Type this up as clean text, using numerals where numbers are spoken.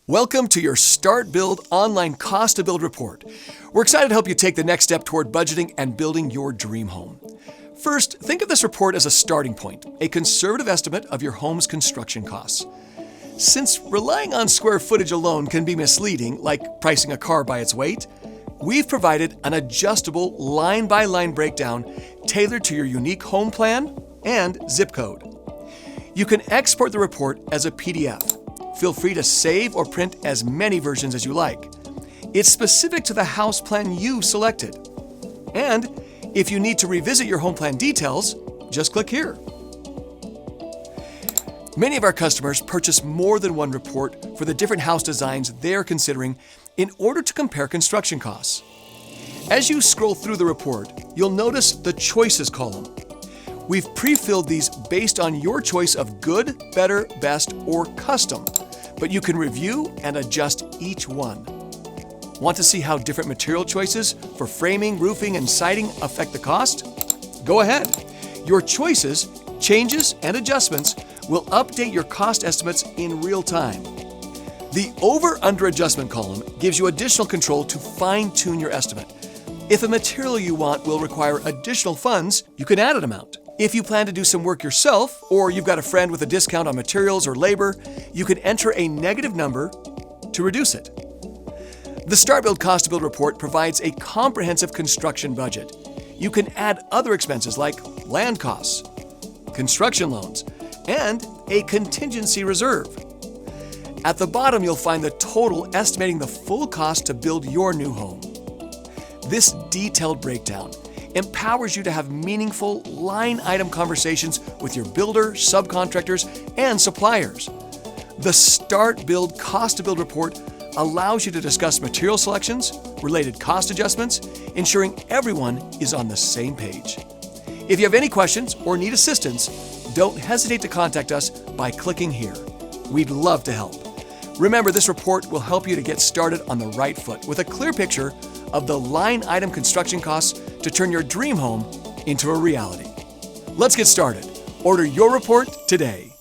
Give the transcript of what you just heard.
Welcome to your StartBuild online cost to build report. We're excited to help you take the next step toward budgeting and building your dream home. First, think of this report as a starting point, a conservative estimate of your home's construction costs. Since relying on square footage alone can be misleading, like pricing a car by its weight, we've provided an adjustable line-by-line breakdown tailored to your unique home plan and zip code. You can export the report as a PDF. Feel free to save or print as many versions as you like. It's specific to the house plan you selected. And if you need to revisit your home plan details, just click here. Many of our customers purchase more than one report for the different house designs they're considering in order to compare construction costs. As you scroll through the report, you'll notice the Choices column. We've pre-filled these based on your choice of good, better, best, or custom, but you can review and adjust each one. Want to see how different material choices for framing, roofing, and siding affect the cost? Go ahead. Your choices, changes, and adjustments will update your cost estimates in real time. The Over/Under adjustment column gives you additional control to fine-tune your estimate. If a material you want will require additional funds, you can add an amount. If you plan to do some work yourself, or you've got a friend with a discount on materials or labor, you can enter a negative number to reduce it. The StartBuild Cost to Build report provides a comprehensive construction budget. You can add other expenses like land costs, construction loans, and a contingency reserve. At the bottom, you'll find the total estimating the full cost to build your new home. This detailed breakdown empowers you to have meaningful line item conversations with your builder, subcontractors, and suppliers. The StartBuild Cost to Build report allows you to discuss material selections, related cost adjustments, ensuring everyone is on the same page. If you have any questions or need assistance, don't hesitate to contact us by clicking here. We'd love to help. Remember, this report will help you to get started on the right foot with a clear picture of the line item construction costs to turn your dream home into a reality. Let's get started. Order your report today.